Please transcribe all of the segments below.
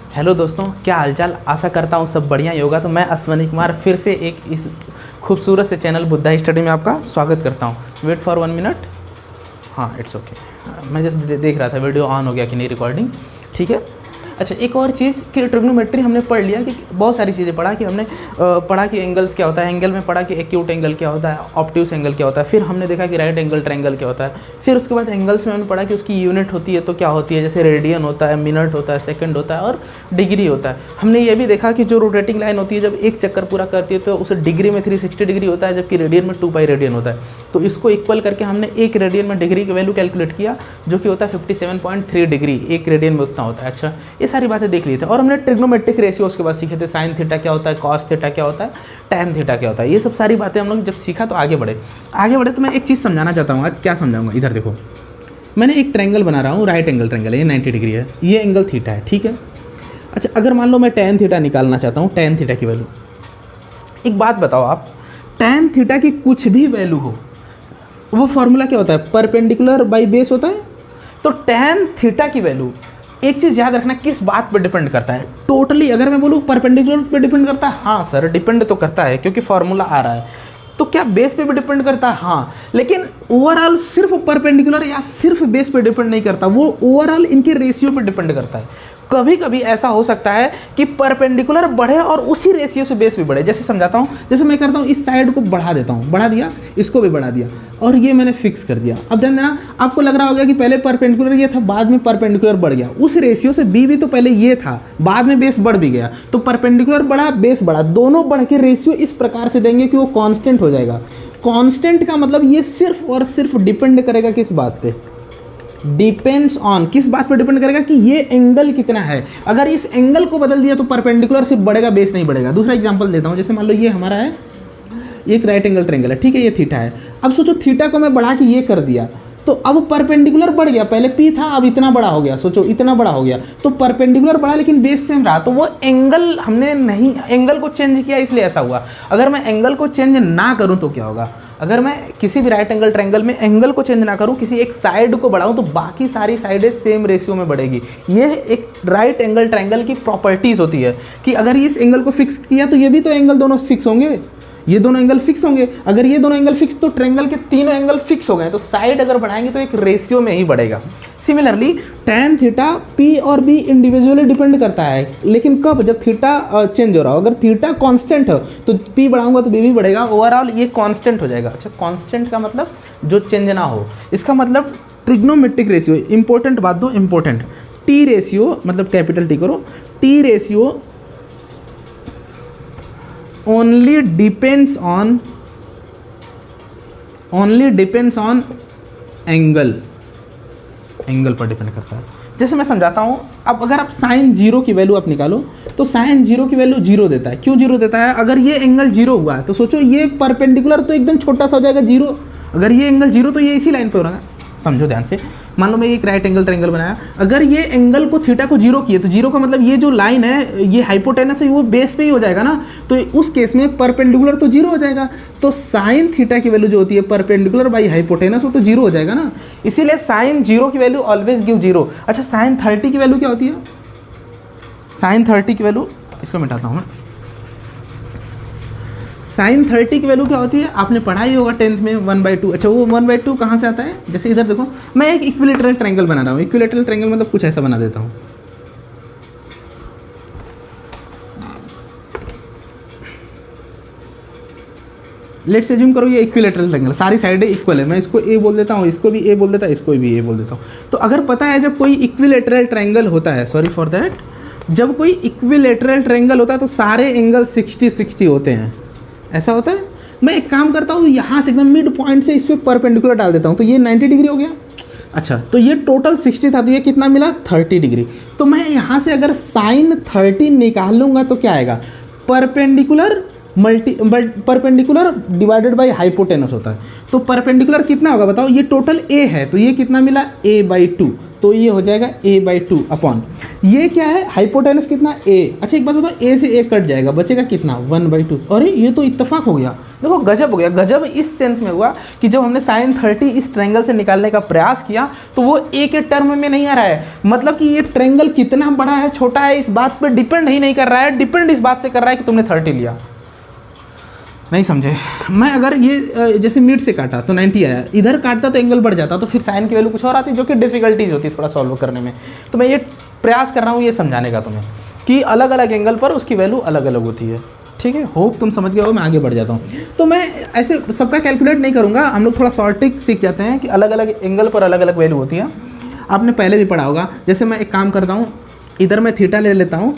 Hello दोस्तों, क्या हालचाल। आशा करता हूँ सब बढ़िया ही होगा। तो मैं अश्वनी कुमार फिर से एक इस खूबसूरत से चैनल बुद्धा स्टडी में आपका स्वागत करता हूँ। Wait for 1 minute. हाँ, इट्स ओके। मैं जस्ट देख रहा था वीडियो ऑन हो गया कि नहीं, रिकॉर्डिंग ठीक है। अच्छा, एक और चीज़ कि ट्रिग्नोमेट्री हमने पढ़ लिया कि बहुत सारी चीज़ें पढ़ा कि हमने पढ़ा कि एंगल्स क्या होता है। एंगल में पढ़ा कि एक्यूट एंगल क्या होता है, ऑब्ट्यूस एंगल क्या होता है। फिर हमने देखा कि राइट एंगल ट्रायंगल क्या होता है। फिर उसके बाद एंगल्स में हमने पढ़ा कि उसकी यूनिट होती है तो क्या होती है, जैसे रेडियन होता है, मिनट होता है, सेकंड होता है और डिग्री होता है। हमने ये भी देखा कि जो रोटेटिंग लाइन होती है जब एक चक्कर पूरा करती है तो उसे डिग्री में 360 डिग्री होता है, जबकि रेडियन में 2 पाई रेडियन होता है। तो इसको इक्वल करके हमने एक रेडियन में डिग्री की वैल्यू कैलकुलेट किया जो कि होता है 57.3 डिग्री। एक रेडियन में उतना होता है। अच्छा, ये सारी बातें देख ली थी। और हमने ट्रिग्नोमेट्रिक रेशियो उसके बाद सीखे थे। साइन थीटा क्या होता है, कॉस थीटा क्या होता है, टैन थीटा क्या होता है। ये सब सारी बातें हम लोग जब सीखा तो आगे बढ़े तो मैं एक चीज़ समझाना चाहता हूँ। आज क्या समझाऊंगा, इधर देखो। मैंने एक ट्रायंगल बना रहा हूँ, राइट एंगल ट्रायंगल है, ये 90 डिग्री है, ये एंगल थीटा है, ठीक है। अच्छा, अगर मान लो मैं टैन थीटा निकालना चाहता हूँ, टैन थीटा की वैल्यू। एक बात बताओ आप, टैन थीटा की कुछ भी वैल्यू हो, वो फॉर्मूला क्या होता है, परपेंडिकुलर बाई बेस होता है। तो टैन थीटा की वैल्यू, एक चीज़ याद रखना, किस बात पर डिपेंड करता है। टोटली अगर मैं बोलूँ परपेंडिकुलर पे डिपेंड करता है, हाँ सर डिपेंड तो करता है क्योंकि फॉर्मूला आ रहा है। तो क्या बेस पे भी डिपेंड करता है, हाँ, लेकिन ओवरऑल सिर्फ परपेंडिकुलर या सिर्फ बेस पे डिपेंड नहीं करता, वो ओवरऑल इनके रेशियो पे डिपेंड करता है। कभी कभी ऐसा हो सकता है कि परपेंडिकुलर बढ़े और उसी रेशियो से बेस भी बढ़े। जैसे समझाता हूँ, जैसे मैं करता हूँ, इस साइड को बढ़ा देता हूँ, बढ़ा दिया, इसको भी बढ़ा दिया और ये मैंने फिक्स कर दिया। अब ध्यान देना, आपको लग रहा होगा कि पहले परपेंडिकुलर ये था, बाद में परपेंडिकुलर बढ़ गया। उस रेशियो से बी भी तो पहले ये था, बाद में बेस बढ़ भी गया। तो परपेंडिकुलर बढ़ा, बेस बढ़ा, दोनों बढ़ के रेशियो इस प्रकार से देंगे कि वो कांस्टेंट हो जाएगा। कांस्टेंट का मतलब ये सिर्फ और सिर्फ डिपेंड करेगा किस बात पे, डिपेंड्स ऑन, किस बात पर डिपेंड करेगा कि ये एंगल कितना है। अगर इस एंगल को बदल दिया तो परपेंडिकुलर सिर्फ बढ़ेगा, बेस नहीं बढ़ेगा। दूसरा एग्जांपल देता हूं, जैसे मान लो ये हमारा है, एक राइट एंगल ट्रायंगल है, ठीक है, ये थीटा है। अब सोचो थीटा को मैं बढ़ा के ये कर दिया तो अब परपेंडिकुलर बढ़ गया, पहले पी था अब इतना बड़ा हो गया, सोचो इतना बड़ा हो गया। तो परपेंडिकुलर बढ़ा लेकिन बेस सेम रहा, तो वो एंगल हमने नहीं, एंगल को चेंज किया इसलिए ऐसा हुआ। अगर मैं एंगल को चेंज ना करूं तो क्या होगा, अगर मैं किसी भी राइट एंगल ट्रायंगल में एंगल को चेंज ना करूं, किसी एक साइड को बढ़ाऊं तो बाकी सारी साइडें सेम रेशियो में बढ़ेगी। ये एक राइट एंगल ट्रायंगल की प्रॉपर्टीज होती है कि अगर इस एंगल को फिक्स किया तो ये भी तो एंगल दोनों फिक्स होंगे, ये दोनों एंगल फिक्स होंगे। अगर ये दोनों एंगल फिक्स तो ट्रायंगल के तीनों एंगल फिक्स हो गए, तो साइड अगर बढ़ाएंगे तो एक रेशियो में ही बढ़ेगा। सिमिलरली टैन थीटा पी और बी इंडिविजुअली डिपेंड करता है, लेकिन कब, जब थीटा चेंज हो रहा हो। अगर थीटा कांस्टेंट हो तो पी बढ़ाऊंगा तो बी भी बढ़ेगा, ओवरऑल ये कांस्टेंट हो जाएगा। अच्छा, कांस्टेंट का मतलब जो चेंज ना हो, इसका मतलब ट्रिग्नोमेट्रिक रेशियो, इंपॉर्टेंट बात दो, इंपॉर्टेंट, टी रेशियो मतलब कैपिटल टी करो, T ratio only depends on angle पर डिपेंड करता है। जैसे मैं समझाता हूँ, अब अगर आप साइन 0 की वैल्यू आप निकालो तो साइन 0 की वैल्यू 0 देता है। क्यों 0 देता है, अगर ये एंगल 0 हुआ है तो सोचो ये परपेंडिकुलर तो एकदम छोटा सा हो जाएगा 0। अगर ये एंगल 0 तो ये इसी लाइन पे हो रहा है। समझो ध्यान से, मान लो मैं एक राइट एंगल ट्रायंगल बनाया, अगर ये एंगल को थीटा को 0 किए तो 0 का मतलब ये जो लाइन है, ये हाइपोटेनस है, वो बेस पे ही हो जाएगा ना। तो उस केस में परपेंडिकुलर तो 0 हो जाएगा। तो साइन थीटा की वैल्यू जो होती है परपेंडिकुलर बाई हाइपोटेनस, वो तो 0 हो जाएगा ना। इसीलिए साइन 0 की वैल्यू ऑलवेज गिव 0। अच्छा, साइन 30 की वैल्यू क्या होती है, साइन 30 की वैल्यू, इसको मिटाता हूँ मैं। साइन 30 की वैल्यू क्या होती है, आपने पढ़ा ही होगा 10th में 1/2। अच्छा, वो 1/2 कहाँ से आता है, जैसे इधर देखो, मैं एक इक्विलेटरल ट्रायंगल बना रहा हूँ। इक्विलेटरल ट्रायंगल मतलब कुछ ऐसा बना देता हूँ। लेट्स अज्यूम करो ये इक्विलेटरल ट्रायंगल, सारी साइडें इक्वल है, मैं इसको ए बोल देता हूँ, इसको भी ए बोल देता हूँ, इसको भी ए बोल देता हूँ। तो अगर पता है जब कोई इक्विलेटरल ट्रायंगल होता है, सॉरी फॉर दैट, जब कोई इक्विलेटरल ट्रायंगल होता है तो सारे एंगल 60-60 होते हैं, ऐसा होता है। मैं एक काम करता हूँ, यहाँ से एकदम मिड पॉइंट से इस पर परपेंडिकुलर डाल देता हूँ, तो ये 90 डिग्री हो गया। अच्छा, तो ये टोटल 60 था, तो ये कितना मिला, 30 डिग्री। तो मैं यहाँ से अगर साइन 30 निकाल लूँगा तो क्या आएगा, perpendicular perpendicular divided by hypotenuse होता है। तो परपेंडिकुलर कितना होगा बताओ, ये टोटल ए है तो ये कितना मिला a/2, तो ये हो जाएगा a/2 अपॉन ये क्या है हाइपोटेनस कितना a। अच्छा एक बात बताओ, a से a कट जाएगा, बचेगा कितना 1/2। अरे ये तो इत्तेफाक हो गया, देखो गजब हो गया। गजब इस सेंस में हुआ कि जब हमने sin 30 इस ट्रायंगल से निकालने का प्रयास किया तो वो a के टर्म में नहीं आ रहा है, मतलब कि ये ट्रायंगल कितना बड़ा है छोटा है इस बात पर डिपेंड ही नहीं कर रहा है, डिपेंड इस बात से कर रहा है कि तुमने 30 लिया। नहीं समझे? मैं अगर ये जैसे मिड से काटा तो 90 आया, इधर काटता तो एंगल बढ़ जाता, तो फिर साइन की वैल्यू कुछ और आती, जो कि डिफिकल्टीज होती है थोड़ा सॉल्व करने में। तो मैं ये प्रयास कर रहा हूँ ये समझाने का तुम्हें कि अलग अलग एंगल पर उसकी वैल्यू अलग अलग होती है। ठीक है, होप तुम समझ गए हो। मैं आगे बढ़ जाता हूँ, तो मैं ऐसे सबका कैलकुलेट नहीं करूँगा, हम लोग थोड़ा शॉर्ट ट्रिक सीख जाते हैं कि अलग अलग एंगल पर अलग अलग वैल्यू होती है। आपने पहले भी पढ़ा होगा। जैसे मैं एक काम करता हूँ, इधर मैं थीटा ले लेता हूँ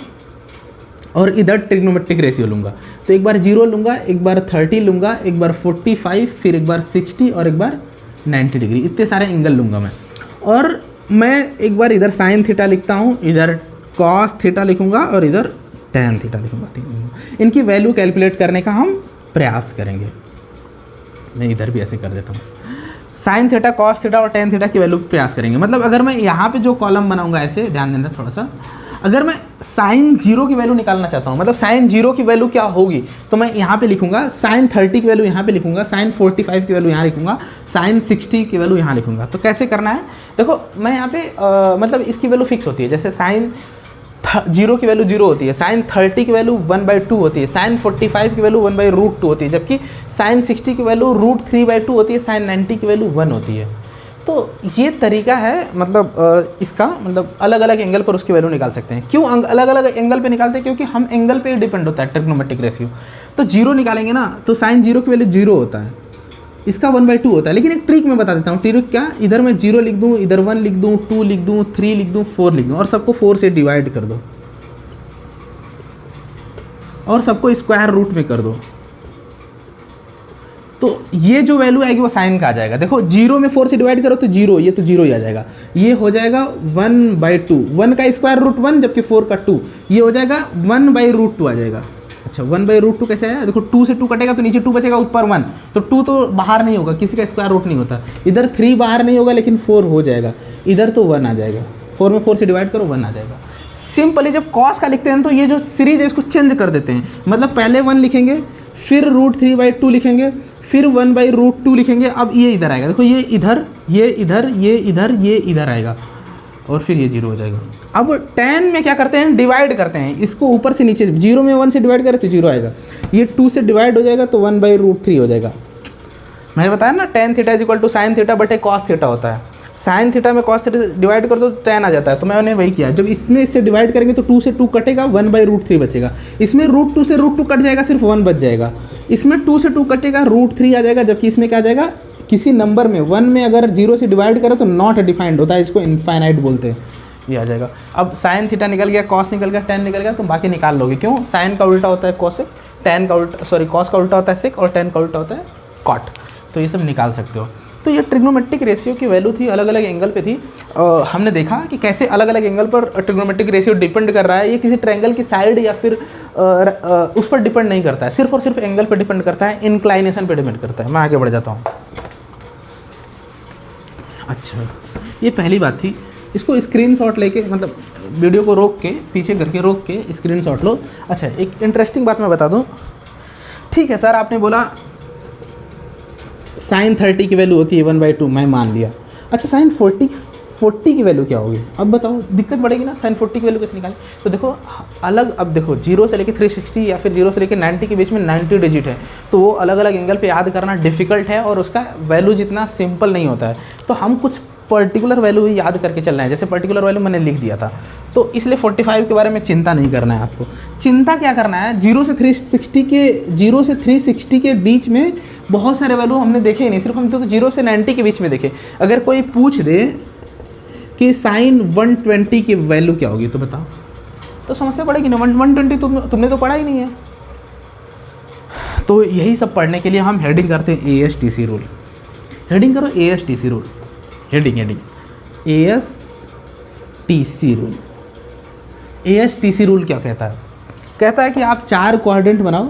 और इधर ट्रिग्नोमेट्रिक रेशियो लूँगा, तो एक बार 0 लूँगा, एक बार 30 लूँगा, एक बार 45, फिर एक बार 60 और एक बार 90 डिग्री, इतने सारे एंगल लूँगा मैं। और मैं एक बार इधर साइन थीटा लिखता हूँ, इधर कॉस थीटा लिखूँगा और इधर टैन थीटा लिखूँगा। इनकी वैल्यू कैलकुलेट करने का हम प्रयास करेंगे। मैं इधर भी ऐसे कर देता हूँ, साइन थीटा कॉस थीटा और टैन थीटा की वैल्यू प्रयास करेंगे। मतलब अगर मैं यहाँ पे जो कॉलम बनाऊँगा, ऐसे ध्यान देना थोड़ा सा, अगर मैं साइन 0 की वैल्यू निकालना चाहता हूँ, मतलब साइन 0 की वैल्यू क्या होगी, तो मैं यहाँ पे लिखूंगा साइन 30 की वैल्यू यहाँ पे लिखूंगा, साइन 45 की वैल्यू यहाँ लिखूंगा, साइन 60 की वैल्यू यहाँ लिखूंगा। तो कैसे करना है, देखो मैं यहाँ पे मतलब इसकी वैल्यू फिक्स होती है। जैसे साइन 0 की वैल्यू 0 होती है, साइन 30 की वैल्यू 1/2 होती है, साइन 45 की वैल्यू 1/√2 होती है, जबकि साइन 60 की वैल्यू √3/2 होती है, साइन 90 की वैल्यू 1 होती है। तो ये तरीका है, मतलब इसका मतलब अलग अलग एंगल पर उसकी वैल्यू निकाल सकते हैं। क्यों अलग अलग एंगल पे निकालते हैं? क्योंकि हम एंगल पे डिपेंड होता है ट्रिग्नोमेट्रिक रेशियो। तो 0 निकालेंगे ना, तो साइन 0 की वैल्यू 0 होता है, इसका 1/2 होता है। लेकिन एक ट्रिक मैं बता देता हूँ। ट्रिक क्या, इधर मैं 0 लिख दूँ, इधर 1 लिख दूँ, 2 लिख दूँ, 3 लिख दूँ, 4 लिख दूँ और सबको 4 से डिवाइड कर दो और सबको स्क्वायर रूट में कर दो, तो ये जो वैल्यू आएगी वो साइन का आ जाएगा। देखो 0 में 4 से डिवाइड करो तो 0, ये तो 0 ही आ जाएगा। ये हो जाएगा 1/2, 1 का स्क्वायर रूट 1 जबकि 4 का 2, ये हो जाएगा 1/√2 आ जाएगा। अच्छा 1/√2 कैसे आया, देखो 2 से 2 कटेगा तो नीचे 2 बचेगा, ऊपर 1, तो 2 तो बाहर नहीं होगा, किसी का स्क्वायर रूट नहीं होता। इधर 3 बाहर नहीं होगा लेकिन 4 हो जाएगा, इधर तो 1 आ जाएगा। 4 में 4 से डिवाइड करो 1 आ जाएगा। सिंपली जब कॉस का लिखते हैं तो ये जो सीरीज है इसको चेंज कर देते हैं, मतलब पहले 1 लिखेंगे, फिर √3/2 लिखेंगे, फिर 1/√2 लिखेंगे। अब ये इधर आएगा, देखो ये इधर, ये इधर, ये इधर, ये इधर आएगा और फिर ये 0 हो जाएगा। अब tan में क्या करते हैं, डिवाइड करते हैं इसको ऊपर से नीचे। 0 में 1 से डिवाइड करें तो 0 आएगा, ये 2 से डिवाइड हो जाएगा तो 1/√3 हो जाएगा। मैंने बताया ना tan theta is equal to sine theta बटे कॉस थीटा होता है। साइन थीटा में कॉस थीटा डिवाइड कर दो तो tan आ जाता है, तो मैंने वही किया। जब इसमें इससे डिवाइड करेंगे तो 2 से 2 कटेगा, 1/√3 बचेगा। इसमें √2 से √2 कट जाएगा, सिर्फ 1 बच जाएगा। इसमें 2 से 2 कटेगा, √3 आ जाएगा, जबकि इसमें क्या आ जाएगा, किसी नंबर में 1 में अगर 0 से डिवाइड करो तो नॉट डिफाइंड होता है, इसको इनफाइनाइट बोलते हैं, ये आ जाएगा। अब साइन थीटा निकल गया, कॉस निकल गया, tan निकल गया, तुम बाकी निकाल लोगे। क्यों, साइन का उल्टा होता है कोसेक, tan का उल्टा कॉस का उल्टा होता है सेक और tan का उल्टा होता है कॉट, तो ये सब निकाल सकते हो। तो ये ट्रिग्नोमेट्रिक रेशियो की वैल्यू थी, अलग अलग एंगल पे थी। हमने देखा कि कैसे अलग अलग एंगल पर ट्रिग्नोमेट्रिक रेशियो डिपेंड कर रहा है। ये किसी ट्रायंगल की साइड या फिर उस पर डिपेंड नहीं करता है, सिर्फ और सिर्फ एंगल पर डिपेंड करता है, इंक्लाइनेशन पर डिपेंड करता है। मैं आगे बढ़ जाता हूँ। अच्छा ये पहली बात थी, इसको स्क्रीनशॉट लेके, मतलब वीडियो को रोक के, पीछे करके रोक के स्क्रीनशॉट लो। अच्छा एक इंटरेस्टिंग बात मैं बता दूँ। ठीक है सर, आपने बोला साइन 30 की वैल्यू होती है 1/2, मैं मान लिया। अच्छा साइन 40 की वैल्यू क्या होगी, अब बताओ, दिक्कत बढ़ेगी ना। साइन 40 की वैल्यू कैसे निकालें, तो देखो अलग, अब देखो 0 से लेकर 360 या फिर 0 से लेकर 90 के बीच में 90 डिजिट है, तो वो अलग अलग एंगल पे याद करना डिफिकल्ट है और उसका वैल्यू जितना सिंपल नहीं होता है। तो हम कुछ पर्टिकुलर वैल्यू ही याद करके चलना है, जैसे पर्टिकुलर वैल्यू मैंने लिख दिया था, तो इसलिए 45 के बारे में चिंता नहीं करना है आपको। चिंता क्या करना है, 0 से 360 के बीच में बहुत सारे वैल्यू हमने देखे ही नहीं, सिर्फ हम तो 0 से 90 के बीच में देखे। अगर कोई पूछ दे कि साइन 120 की वैल्यू क्या होगी तो बताओ, तो समस्या पड़ेगी ना। 120 तुमने तो पढ़ा ही नहीं है। तो यही सब पढ़ने के लिए हम हेडिंग करते हैं ASTC रूल। हेडिंग करो ASTC rule, heading ASTC rule. ASTC rule क्या कहता है, कहता है कि आप 4 क्वाड्रेंट बनाओ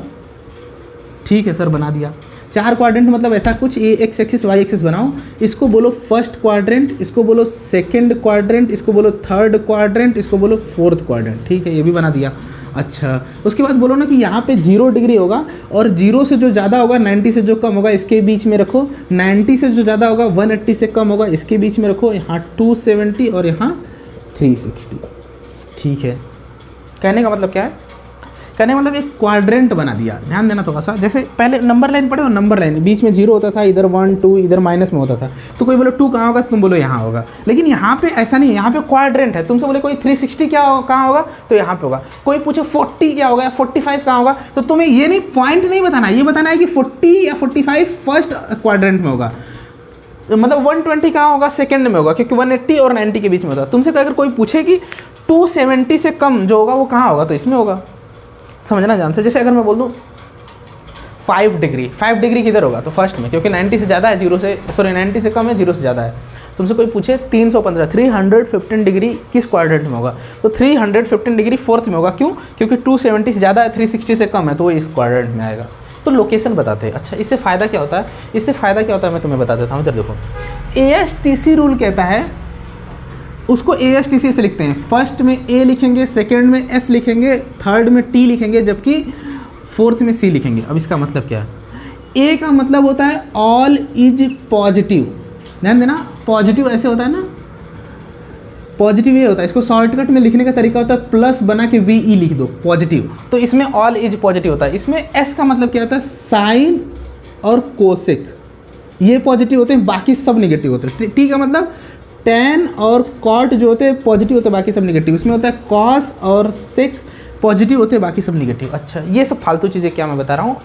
ठीक है सर, बना दिया। 4 क्वाड्रेंट मतलब ऐसा कुछ, ये एक्स एक्सिस वाई एक्सिस बनाओ, इसको बोलो फर्स्ट क्वाड्रेंट, इसको बोलो सेकंड क्वाड्रेंट, इसको बोलो थर्ड क्वाड्रेंट, इसको बोलो फोर्थ क्वाड्रेंट। ठीक है, ये भी बना दिया। अच्छा, उसके बाद बोलो ना कि यहाँ पे 0 डिग्री होगा और 0 से जो ज़्यादा होगा 90 से जो कम होगा इसके बीच में रखो, 90 से जो ज़्यादा होगा 180 से कम होगा इसके बीच में रखो, यहाँ 270 और यहाँ 360। ठीक है, कहने का मतलब क्या है? कहने का मतलब एक क्वाड्रेंट बना दिया। ध्यान देना थोड़ा सा, जैसे पहले नंबर लाइन पढ़े हो, नंबर लाइन बीच में 0 होता था, इधर 1 2, इधर माइनस में होता था, तो कोई बोलो 2 कहाँ होगा, तुम बोलो यहाँ होगा। लेकिन यहाँ पे ऐसा नहीं है, यहाँ पे क्वाड्रेंट है। तुमसे बोले कोई 360 क्या हो, कहाँ होगा, तो यहाँ पे होगा। कोई पूछे 40 क्या होगा या 45 कहाँ होगा, तो तुम्हें ये नहीं, पॉइंट नहीं बताना, ये बताना है कि 40 या 45 फर्स्ट क्वाड्रेंट में होगा, मतलब 120 कहाँ होगा, सेकंड में होगा, क्योंकि 180 और 90 के बीच में होता है। तुमसे अगर कोई पूछे कि 270 से कम जो होगा वो कहाँ होगा, तो इसमें होगा। समझना ध्यान से, जैसे अगर मैं बोल दूँ 5 डिग्री, 5 डिग्री किधर होगा, तो फर्स्ट में, क्योंकि 90 से ज़्यादा है, 90 से कम है, 0 से ज़्यादा है। तुमसे कोई पूछे 315, 315 डिग्री किस क्वाड्रेंट में होगा, तो 315 डिग्री फोर्थ में होगा। क्यों? क्योंकि 270 से ज़्यादा है, 360 से कम है, तो वो इस क्वाड्रेंट में आएगा। तो लोकेशन बताते हैं। अच्छा, इससे फ़ायदा क्या होता है? इससे फ़ायदा क्या होता है मैं तुम्हें बता देता हूँ। इधर देखो, ASTC रूल कहता है, उसको ASTC से लिखते हैं। फर्स्ट में A लिखेंगे, सेकंड में S लिखेंगे, थर्ड में T लिखेंगे, जबकि फोर्थ में C लिखेंगे। अब इसका मतलब क्या है? A का मतलब होता है ऑल इज पॉजिटिव। ध्यान देना, पॉजिटिव ऐसे होता है ना, पॉजिटिव ये होता है। इसको शॉर्टकट में लिखने का तरीका होता है प्लस बना के VE लिख दो, पॉजिटिव। तो इसमें ऑल इज पॉजिटिव होता है। इसमें S का मतलब क्या होता है? साइन और कोसेक, ये पॉजिटिव होते हैं, बाकी सब निगेटिव होते हैं। T का मतलब टेन और कॉट जो होते हैं पॉजिटिव होते हैं, बाकी सब निगेटिव। इसमें होता है कॉस और सेक पॉजिटिव होते हैं, बाकी सब निगेटिव। अच्छा, ये सब फालतू चीज़ें क्या मैं बता रहा हूँ,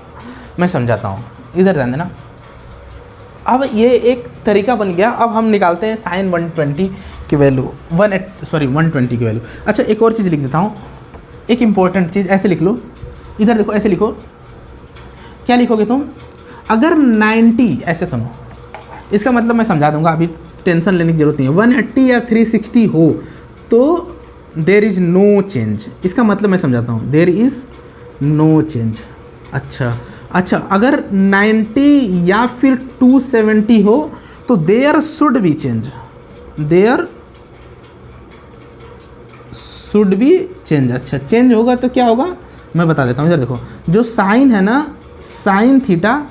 मैं समझाता हूँ, इधर ध्यान देना। अब ये एक तरीका बन गया। अब हम निकालते हैं साइन 120 की वैल्यू, 120 की वैल्यू। अच्छा, एक और चीज़ लिख देता हूँ, एक इंपॉर्टेंट चीज़, ऐसे लिख लो, इधर देखो, ऐसे लिखो। क्या लिखोगे तुम? अगर 90, ऐसे सुनो, इसका मतलब मैं समझा दूंगा, अभी टेंशन लेने की जरूरत नहीं है। 180 या 360 हो तो देर इज़ नो चेंज। इसका मतलब मैं समझाता हूँ, देर इज़ नो चेंज। अच्छा, अगर 90 या फिर 270 हो तो there should be change, there should be change. अच्छा, चेंज होगा तो क्या होगा मैं बता देता हूँ। इधर देखो, जो साइन है ना, साइन थीटा,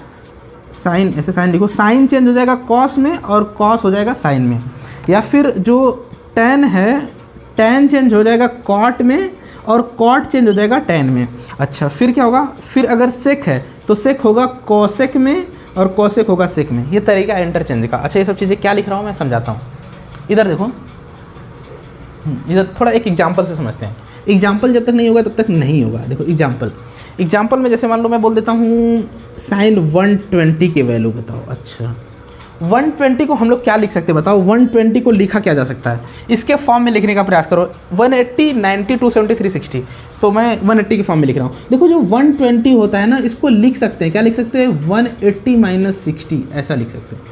साइन ऐसे साइन लिखो, साइन चेंज हो जाएगा कॉस में और कॉस हो जाएगा साइन में। या फिर जो टेन है, टेन चेंज हो जाएगा कॉट में और कॉट चेंज हो जाएगा टेन में। अच्छा, फिर क्या होगा? फिर अगर सेक है तो सेक होगा कॉसेक में और कॉसेक होगा सेक में। ये तरीका है इंटरचेंज का। अच्छा, ये सब चीज़ें क्या लिख रहा हूँ मैं समझाता हूँ। इधर देखो, इधर थोड़ा एक एग्जाम्पल से समझते हैं। एग्जाम्पल जब तक नहीं होगा तब तक नहीं होगा। देखो एग्जाम्पल में जैसे मान लो मैं बोल देता हूँ साइन 120 की वैल्यू बताओ। अच्छा, 120 को हम लोग क्या लिख सकते हैं बताओ? 120 को लिखा क्या जा सकता है? इसके फॉर्म में लिखने का प्रयास करो। 180, 90, 270, 360, तो मैं 180 के फॉर्म में लिख रहा हूँ। देखो, जो 120 होता है ना, इसको लिख सकते हैं, क्या लिख सकते हैं? 180 - 60, ऐसा लिख सकते हैं।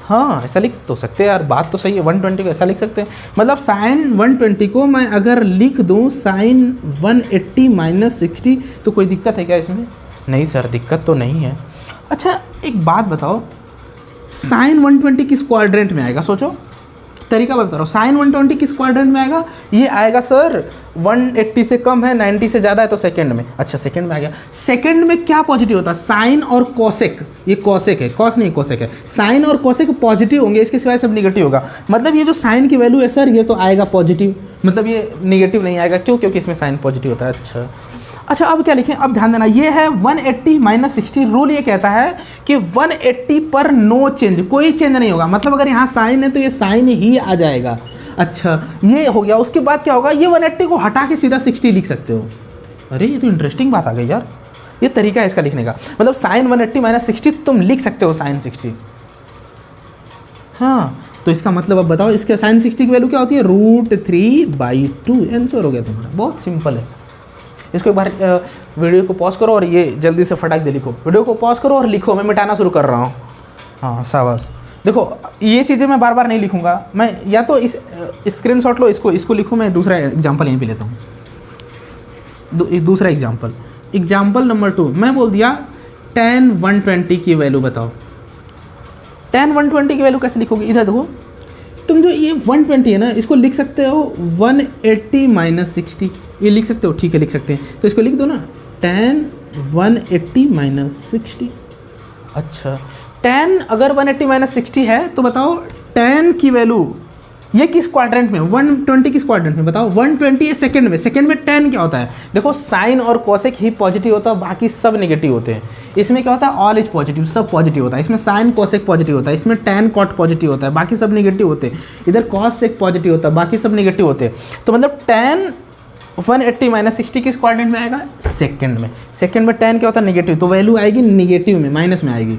हाँ, ऐसा लिख तो सकते हैं यार, बात तो सही है। 120 को ऐसा लिख सकते हैं, मतलब साइन 120 को मैं अगर लिख दूँ साइन 180 - 60, तो कोई दिक्कत है क्या इसमें? नहीं सर, दिक्कत तो नहीं है। अच्छा, एक बात बताओ, साइन 120 किस क्वाड्रेंट में आएगा? सोचो, तरीका बता रहा हूँ। साइन 120 किस क्वाड्रेंट में आएगा? ये आएगा सर 180 से कम है, 90 से ज़्यादा है, तो सेकंड में। अच्छा, सेकंड में आ गया। सेकंड में क्या पॉजिटिव होता है? साइन और कोसेक। ये कोसेक है, कॉस नहीं कोसेक है। साइन और कोसेक पॉजिटिव होंगे, इसके सिवाय सब निगेटिव होगा। मतलब ये जो साइन की वैल्यू है सर, ये तो आएगा पॉजिटिव, मतलब ये निगेटिव नहीं आएगा। क्यों? क्योंकि इसमें साइन पॉजिटिव होता है। अच्छा, अब क्या लिखें? अब ध्यान देना, ये है 180 - 60। रूल ये कहता है कि 180 पर नो चेंज, कोई चेंज नहीं होगा। मतलब अगर यहाँ साइन है तो ये साइन ही आ जाएगा। अच्छा, ये हो गया। उसके बाद क्या होगा? ये 180 को हटा के सीधा 60 लिख सकते हो। अरे, ये तो इंटरेस्टिंग बात आ गई यार। ये तरीका है इसका लिखने का, मतलब साइन 180 - 60 तुम लिख सकते हो साइन 60। हाँ, तो इसका मतलब अब बताओ, इसके साइन 60 की वैल्यू क्या होती है? √3/2। आंसर हो गया तुम्हारा, बहुत सिंपल है। इसको एक बार वीडियो को पॉज करो और ये जल्दी से फटाक दे लिखो। वीडियो को पॉज करो और लिखो, मैं मिटाना शुरू कर रहा हूँ। हाँ, शाबाश। देखो, ये चीज़ें मैं बार बार नहीं लिखूँगा, मैं या तो इस स्क्रीनशॉट लो, इसको लिखूँ। मैं दूसरा एग्जांपल यहीं पे लेता हूँ। दूसरा एग्जांपल नंबर 2 मैं बोल दिया tan 120 की वैल्यू बताओ। tan 120 की वैल्यू कैसे लिखोगे? इधर देखो, तुम जो ये 120 है ना, इसको लिख सकते हो 180 माइनस 60, ये लिख सकते हो, ठीक है लिख सकते हैं। तो इसको लिख दो ना, tan 180 माइनस 60। अच्छा, tan अगर 180 माइनस 60 है तो बताओ tan की वैल्यू ये किस क्वाड्रेंट में, 120 किस क्वाड्रेंट में बताओ? 120 है सेकंड में। सेकंड में tan क्या होता है? देखो साइन और कोसेक ही पॉजिटिव होता है, बाकी सब नेगेटिव होते हैं। इसमें क्या होता है? ऑल इज पॉजिटिव, सब पॉजिटिव होता है। इसमें साइन कोसेक पॉजिटिव होता है, इसमें tan कॉट पॉजिटिव होता है, बाकी सब नेगेटिव होते हैं। इधर कॉस सेक पॉजिटिव होता है, बाकी सब नेगेटिव होते हैं। तो मतलब tan 180 माइनस 60 किस क्वाड्रेंट में आएगा? सेकंड में। सेकंड में tan क्या होता है? नेगेटिव, तो वैल्यू आएगी नेगेटिव में, माइनस में आएगी,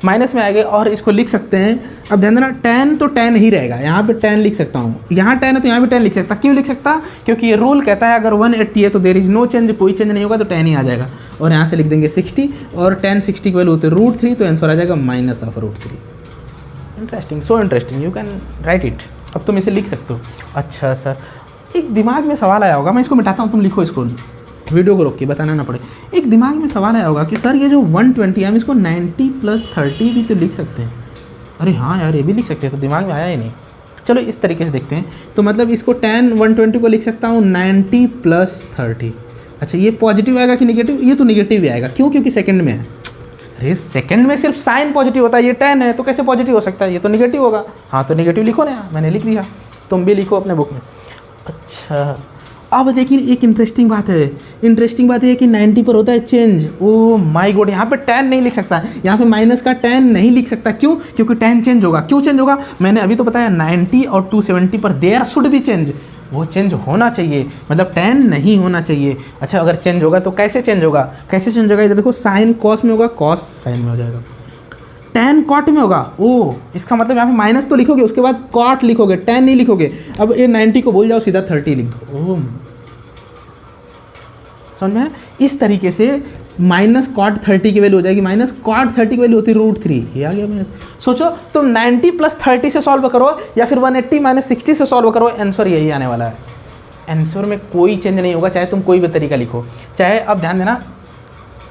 माइनस में आएगा। और इसको लिख सकते हैं, अब ध्यान देना, tan तो tan ही रहेगा, यहाँ पे tan लिख सकता हूँ, यहाँ tan है तो यहाँ भी tan लिख सकता। क्यों लिख सकता? क्योंकि ये रूल कहता है अगर 180 है तो देयर इज नो चेंज, कोई चेंज नहीं होगा, तो tan ही आ जाएगा। और यहाँ से लिख देंगे 60, और tan 60 की वैल्यू होती है √3, तो आंसर आ जाएगा minus of √3। Interesting, so interesting, you can write it. अब तुम इसे लिख सकते हो। अच्छा सर, एक दिमाग में सवाल आया होगा, मैं इसको मिटाता हूँ, तुम लिखो इसको, वीडियो को रोक के बताना ना पड़े। एक दिमाग में सवाल आया होगा कि सर ये जो 120 है हम इसको 90 + 30 भी तो लिख सकते हैं। अरे हाँ यार, ये भी लिख सकते हैं, तो दिमाग में आया ही नहीं। चलो इस तरीके से देखते हैं। तो मतलब इसको tan 120 को लिख सकता हूँ 90 + 30। अच्छा, ये पॉजिटिव आएगा कि नेगेटिव? ये तो नेगेटिव ही आएगा। क्यों? क्योंकि सेकंड में है। अरे सेकंड में सिर्फ साइन पॉजिटिव होता है, ये tan है तो कैसे पॉजिटिव हो सकता है? ये तो नेगेटिव होगा। हाँ तो नेगेटिव लिखो ना, मैंने लिख दिया, तुम भी लिखो अपने बुक में। अच्छा, अब देखिए एक इंटरेस्टिंग बात है। इंटरेस्टिंग बात ये है कि 90 पर होता है चेंज। ओ माय गॉड, यहाँ पे tan नहीं लिख सकता, यहाँ पे माइनस का tan नहीं लिख सकता। क्यों? क्योंकि tan चेंज होगा। क्यों चेंज होगा? मैंने अभी तो बताया 90 और 270 पर देयर शुड बी चेंज, वो चेंज होना चाहिए, मतलब tan नहीं होना चाहिए। अच्छा, अगर चेंज होगा तो कैसे चेंज होगा? कैसे चेंज होगा? इधर देखो, साइन कॉस में होगा, कॉस साइन में हो जाएगा, tan कॉट में होगा। ओ, इसका मतलब यहाँ पे माइनस तो लिखोगे, उसके बाद कॉट लिखोगे, tan नहीं लिखोगे। अब ये 90 को भूल जाओ, सीधा 30 लिख दो। ओ, समझ में? इस तरीके से माइनस कॉट 30 की वैल्यू हो जाएगी, माइनस कॉट 30 की वैल्यू होती है √3। ये आ गया माइनस। सोचो तुम 90 + 30 से सॉल्व करो या फिर 180 - 60 से सॉल्व करो, आंसर यही आने वाला है। आंसर में कोई चेंज नहीं होगा, चाहे तुम कोई भी तरीका लिखो। चाहे, अब ध्यान देना,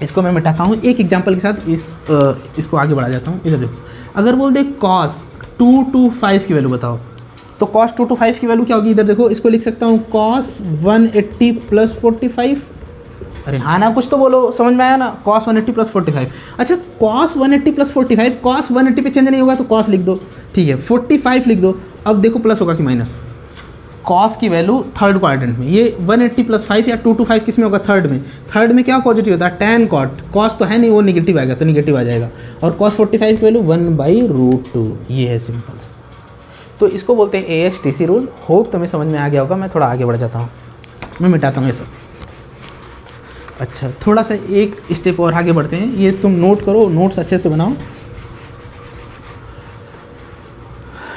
इसको मैं मिटाता हूँ एक एग्जाम्पल के साथ, इसको आगे बढ़ा जाता हूँ। इधर देखो, अगर बोल दे cos 225 की वैल्यू बताओ, तो cos 225 की वैल्यू क्या होगी? इधर देखो, इसको लिख सकता हूँ cos 180 + 45। अरे हाँ ना, कुछ तो बोलो, समझ में आया ना? cos 180 + 45। अच्छा, cos 180 + 45, cos 180 पे चेंज नहीं होगा तो cos लिख दो, ठीक है, 45 लिख दो। अब देखो प्लस होगा कि माइनस? cos की वैल्यू थर्ड क्वाड्रेंट में, ये 180 + 5 या 225 किस में होगा? थर्ड में। थर्ड में क्या पॉजिटिव होता है? tan cot. cos तो है नहीं, वो निगेटिव आएगा, तो निगेटिव आ जाएगा। और cos 45 की वैल्यू 1/√2, ये है सिंपल। तो इसको बोलते हैं ASTC रूल। होप तुम्हें समझ में आ गया होगा। मैं थोड़ा आगे बढ़ जाता हूँ, मैं मिटाता हूँ ये सब। अच्छा, थोड़ा सा एक स्टेप और आगे बढ़ते हैं। ये तुम नोट करो, नोट्स अच्छे से बनाओ।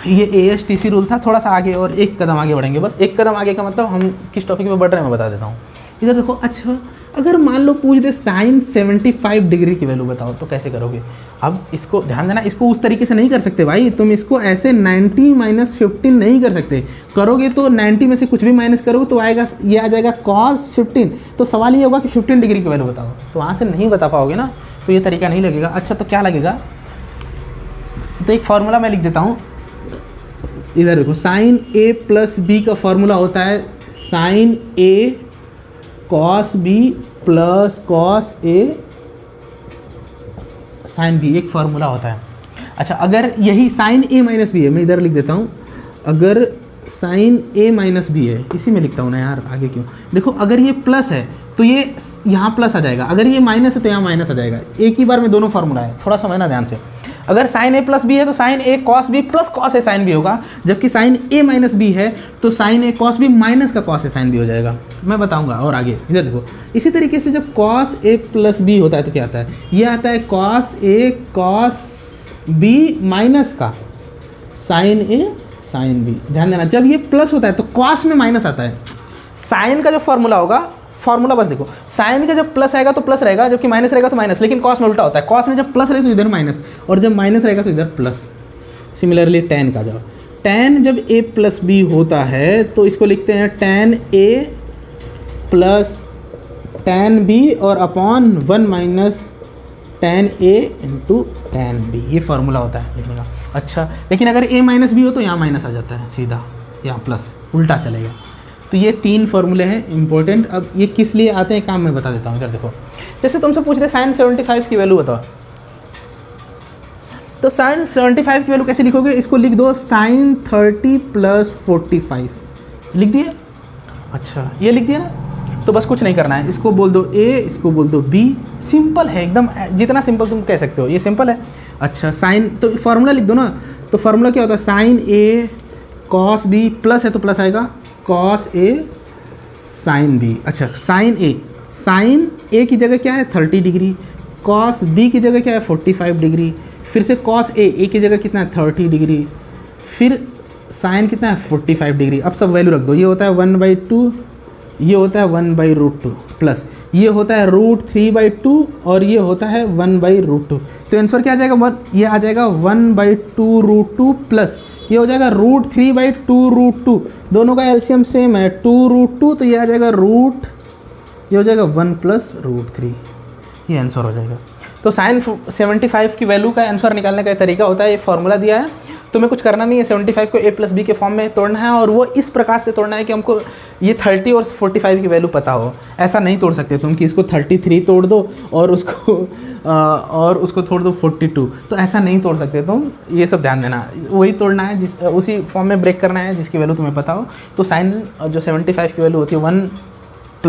ये ASTC रूल था। थोड़ा सा आगे और एक कदम आगे बढ़ेंगे, बस एक कदम आगे का मतलब हम किस टॉपिक पे बढ़ रहे हैं मैं बता देता हूँ। इधर देखो, अच्छा अगर मान लो पूछ दे साइन 75 डिग्री की वैल्यू बताओ, तो कैसे करोगे? अब इसको ध्यान देना, इसको उस तरीके से नहीं कर सकते भाई, तुम इसको ऐसे 90 - 15 नहीं कर सकते। करोगे तो 90 में से कुछ भी माइनस करोगे तो आएगा, ये आ जाएगा cos 15। तो सवाल ये होगा कि 15 डिग्री की वैल्यू बताओ, तो वहाँ से नहीं बता पाओगे ना, तो ये तरीका नहीं लगेगा। अच्छा, तो क्या लगेगा? तो एक फार्मूला मैं लिख देता हूँ। इधर देखो, साइन A + B का फॉर्मूला होता है sine A cos B + cos A sine B, एक फार्मूला होता है। अच्छा, अगर यही साइन A - B है, मैं इधर लिख देता हूँ, अगर साइन A - B है, इसी में लिखता हूँ ना यार, आगे क्यों? देखो, अगर ये प्लस है तो ये यहाँ प्लस आ जाएगा, अगर ये माइनस है तो यहाँ माइनस आ जाएगा। एक ही बार में दोनों फार्मूला है, थोड़ा समझना ध्यान से। अगर साइन A + B है तो sign A cos B + cos A sin B होगा, जबकि साइन A - B है तो साइन A cos B - का cos A sin B हो जाएगा। मैं बताऊंगा और आगे। इधर देखो, इसी तरीके से जब cos A + B होता है तो क्या आता है? ये आता है cos A cos B minus का साइन A sin B। ध्यान देना, जब ये प्लस होता है तो cos में माइनस आता है। साइन का जो फॉर्मूला होगा, फॉर्मूला बस देखो, साइन का जब प्लस आएगा तो प्लस रहेगा, जबकि माइनस रहेगा तो माइनस। लेकिन कॉस में उल्टा होता है, कॉस में जब प्लस रहेगा तो इधर माइनस, और जब माइनस रहेगा तो इधर प्लस। सिमिलरली tan का जाओ, tan जब A + B होता है तो इसको लिखते हैं tan A + tan B और upon 1 - tan A into tan B, ये फार्मूला होता है लिखने का। अच्छा, लेकिन अगर A माइनस बी हो तो यहाँ माइनस आ जाता है सीधा, यहाँ प्लस उल्टा चलेगा। तो ये 3 फार्मूले हैं इंपॉर्टेंट। अब ये किस लिए आते हैं काम मैं बता देता हूँ। इधर देखो, जैसे तुमसे पूछ दे sin 75 की वैल्यू बताओ, तो sin 75 की वैल्यू कैसे लिखोगे? इसको लिख दो sin 30 प्लस 45, लिख दिया। अच्छा, ये लिख दिया ना, तो बस कुछ नहीं करना है, इसको बोल दो A, इसको बोल दो B। सिंपल है एकदम, जितना सिंपल तुम कह सकते हो, ये सिंपल है। अच्छा, साइन, तो फार्मूला लिख दो ना, तो फार्मूला क्या होता है? Sine A cos B, plus है तो प्लस आएगा, cos A sin B। अच्छा, साइन A की जगह क्या है? 30 डिग्री, cos B की जगह क्या है? 45 डिग्री, फिर से cos A की जगह कितना है? 30 डिग्री, फिर साइन कितना है? 45 डिग्री। अब सब वैल्यू रख दो, ये होता है 1/2, ये होता है 1/√2, प्लस ये होता है √3/2 और ये होता है 1/√2। तो आंसर क्या आ जाएगा? ये आ जाएगा 1/2√2 प्लस ये हो जाएगा √3/2√2। दोनों का एलसीएम सेम है 2√2, तो ये आ जाएगा ये हो जाएगा 1 + √3, ये आंसर हो जाएगा। तो sin 75 की वैल्यू का आंसर निकालने का तरीका होता है, ये फार्मूला दिया है, तुम्हें कुछ करना नहीं है। 75 को A + B के फॉर्म में तोड़ना है, और वो इस प्रकार से तोड़ना है कि हमको ये 30 और 45 की वैल्यू पता हो। ऐसा नहीं तोड़ सकते तुम कि इसको 33 तोड़ दो और उसको तोड़ दो 42, तो ऐसा नहीं तोड़ सकते तुम, ये सब ध्यान देना। वही तोड़ना है उसी फॉर्म में ब्रेक करना है जिसकी वैल्यू तुम्हें पता हो। तो साइन जो 75 की वैल्यू होती है 1 +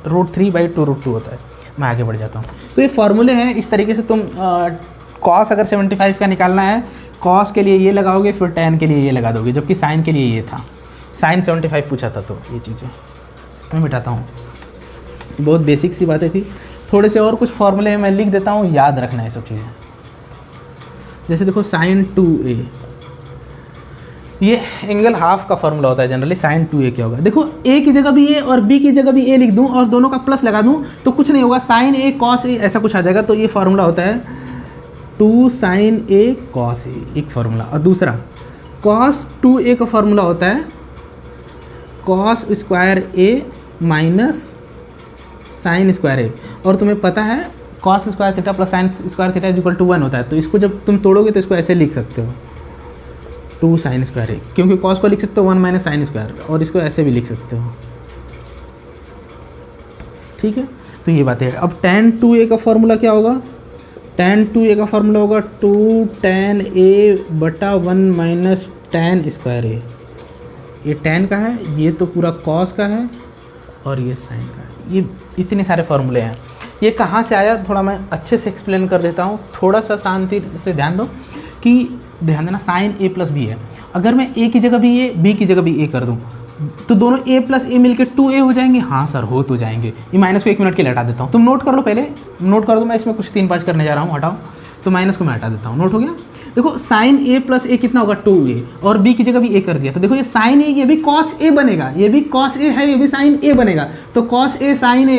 √3/2√2 होता है। मैं आगे बढ़ जाता हूँ। तो ये फार्मूले हैं, इस तरीके से तुम कॉस अगर 75 का निकालना है, कॉस के लिए ये लगाओगे, फिर tan के लिए ये लगा दोगे, जबकि साइन के लिए ये था। साइन 75 पूछा था, तो ये चीज़ें मैं मिटाता हूँ। बहुत बेसिक सी बातें थी, थोड़े से और कुछ फार्मूले मैं लिख देता हूँ, याद रखना है सब चीज़ें। जैसे देखो sin 2a, ये एंगल हाफ का फार्मूला होता है जनरली। sin 2a क्या होगा? देखो a की जगह भी a और b की जगह भी a लिख दूं और दोनों का प्लस लगा दूं तो कुछ नहीं होगा, sin a cos a ऐसा कुछ आ जाएगा। तो ये फार्मूला होता है 2 sin a cos a, एक फार्मूला। और दूसरा cos 2a का फार्मूला होता है cos square a minus sin square a। और तुम्हें पता है cos square theta plus sin square theta equal to 1 होता है। तो इसको जब तुम तोड़ोगे तो इसको ऐसे लिख सकते हो 2 sin स्क्वायर a, क्योंकि cos को लिख सकते हो 1 - sin स्क्वायर, और इसको ऐसे भी लिख सकते हो। ठीक है, तो ये बात है। अब tan 2a का फार्मूला क्या होगा? tan 2a का फार्मूला होगा 2 tan a बटा 1 - tan स्क्वायर a। ये tan का है, ये तो पूरा cos का है, और ये sin का है। ये इतने सारे फार्मूले हैं। ये कहाँ से आया, थोड़ा मैं अच्छे से एक्सप्लेन कर देता हूँ। थोड़ा सा शांति से ध्यान दो कि ध्यान देना, साइन a + b है। अगर मैं a की जगह भी a, b की जगह भी a कर दूं तो दोनों a + a मिलकर 2a हो जाएंगे। हाँ सर, हो तो जाएंगे। ये माइनस को 1 मिनट के लिए हटा देता हूँ, तुम नोट कर लो, पहले नोट कर दो। मैं इसमें कुछ 3-5 करने जा रहा हूँ, हटाओ। तो माइनस को मैं हटा देता हूँ, नोट हो गया। देखो साइन a + a कितना होगा? 2a, और b की जगह भी a कर दिया। तो देखो ये साइन a, ये भी cos a बनेगा, ये भी cos a है, ये भी साइन a बनेगा। तो cos a sin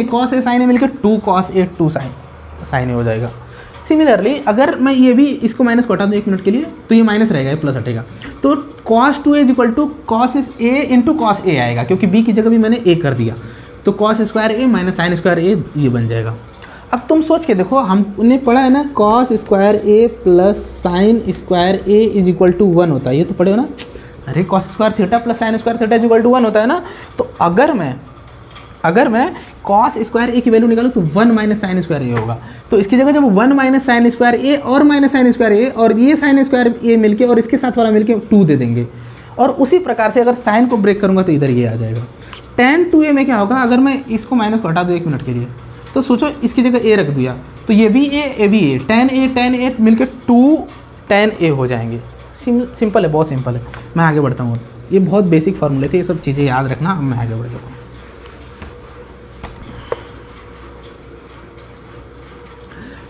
a मिलकर 2 cos a 2 sin a हो जाएगा। सिमिलरली अगर मैं ये भी इसको माइनस को हटा दूँ 1 मिनट के लिए, तो ये माइनस रहेगा, ये प्लस हटेगा। तो cos 2a = cos a into cos a आएगा, क्योंकि b की जगह भी मैंने a कर दिया। तो cos square a minus sine square a, ये बन जाएगा। अब तुम सोच के देखो, हमने पढ़ा है ना cos square a plus sine square a = 1 होता है। ये तो पढ़े हो ना? अरे cos square theta plus sine square theta = 1 होता है ना। तो अगर मैं cos स्क्वायर a की वैल्यू निकालूँ तो 1 - sin स्क्वायर a होगा। तो इसकी जगह जब 1 - sin स्क्वायर a और माइनस sin स्क्वायर a और ये sin स्क्वायर a मिलके और इसके साथ वाला मिलके 2 दे देंगे। और उसी प्रकार से अगर साइन को ब्रेक करूँगा तो इधर ये आ जाएगा। tan 2a में क्या होगा? अगर मैं इसको माइनस को हटा दूँ 1 मिनट के लिए, तो सोचो इसकी जगह a रख दिया, तो ये भी a भी a, tan a मिलकर 2 tan a हो जाएंगे। सिंपल है, बहुत सिंपल है। मैं आगे बढ़ता हूँ। ये बहुत बेसिक फार्मूले थे, ये सब चीज़ें याद रखना। अब मैं आगे बढ़ जाता हूँ।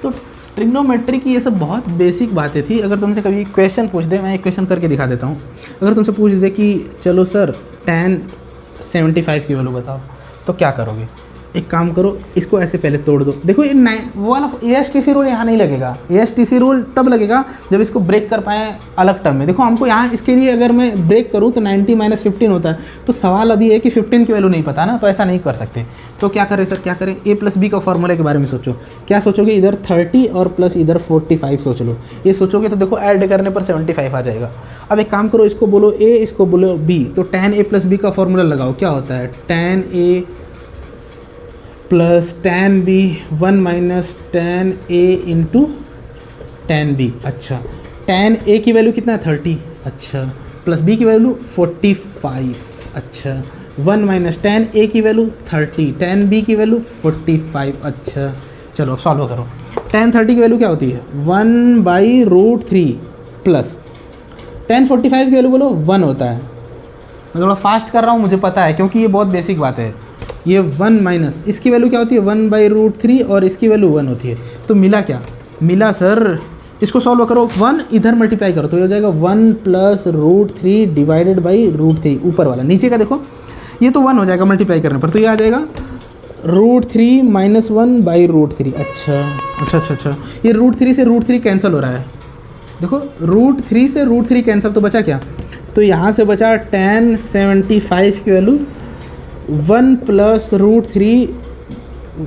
तो ट्रिग्नोमेट्री की ये सब बहुत बेसिक बातें थी। अगर तुमसे कभी क्वेश्चन पूछ दे, मैं एक क्वेश्चन करके दिखा देता हूँ। अगर तुमसे पूछ दे कि चलो सर tan 75 की वैल्यू बताओ, तो क्या करोगे? एक काम करो, इसको ऐसे पहले तोड़ दो। देखो ये वो वाला ASTC रूल यहाँ नहीं लगेगा। ASTC रूल तब लगेगा जब इसको ब्रेक कर पाएँ अलग टर्म में। देखो हमको यहाँ इसके लिए अगर मैं ब्रेक करूँ तो 90 - 15 होता है, तो सवाल अभी है कि 15 की वैल्यू नहीं पता ना, तो ऐसा नहीं कर सकते। तो क्या करें सर, क्या करें, A+B का फॉर्मूले के बारे में सोचो। क्या सोचोगे, इधर 30 और प्लस इधर 45 सोच लो। ये सोचोगे तो देखो ऐड करने पर 75 आ जाएगा। अब एक काम करो, इसको बोलो A, इसको बोलो B, तो tan A + B का फॉर्मूला लगाओ। क्या होता है, tan A + tan B 1 - tan A × tan B। अच्छा, tan A की वैल्यू कितना है, 30। अच्छा, प्लस B की वैल्यू 45। अच्छा, 1 - tan A की वैल्यू 30, tan B की वैल्यू 45। अच्छा, चलो अब सॉल्व करो। tan 30 की वैल्यू क्या होती है, 1/√3 प्लस tan 45 की वैल्यू बोलो 1 होता है। मैं थोड़ा फास्ट कर रहा हूँ, मुझे पता है, क्योंकि ये बहुत बेसिक बात है। ये 1 माइनस इसकी वैल्यू क्या होती है, 1/√3 और इसकी वैल्यू 1 होती है। तो मिला क्या, मिला सर, इसको सॉल्व करो, 1 इधर मल्टीप्लाई करो तो ये हो जाएगा 1 + √3 डिवाइडेड बाई √3। ऊपर वाला, नीचे का देखो, ये तो 1 हो जाएगा मल्टीप्लाई करने पर, तो ये आ जाएगा √3 - 1/√3। अच्छा, ये √3 से √3 कैंसिल हो रहा है। देखो √3 से √3 कैंसिल, तो बचा क्या, तो यहाँ से बचा tan 75 की वैल्यू 1 + √3 -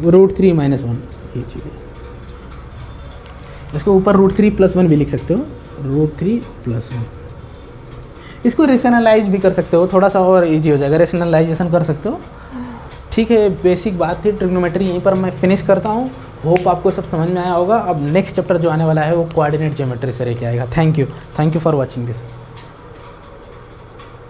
1। ये चीज़ है, इसको ऊपर √3 + 1 भी लिख सकते हो, √3 + 1। इसको रेशनलाइज भी कर सकते हो, थोड़ा सा और इजी हो जाएगा, रेशनलाइजेशन कर सकते हो। ठीक है, बेसिक बात थी ट्रिग्नोमेट्री, यहीं पर मैं फिनिश करता हूँ। होप आपको सब समझ में आया होगा। अब नेक्स्ट चैप्टर जो आने वाला है वो कोऑर्डिनेट ज्योमेट्री से लेके आएगा। Thank you for watching this.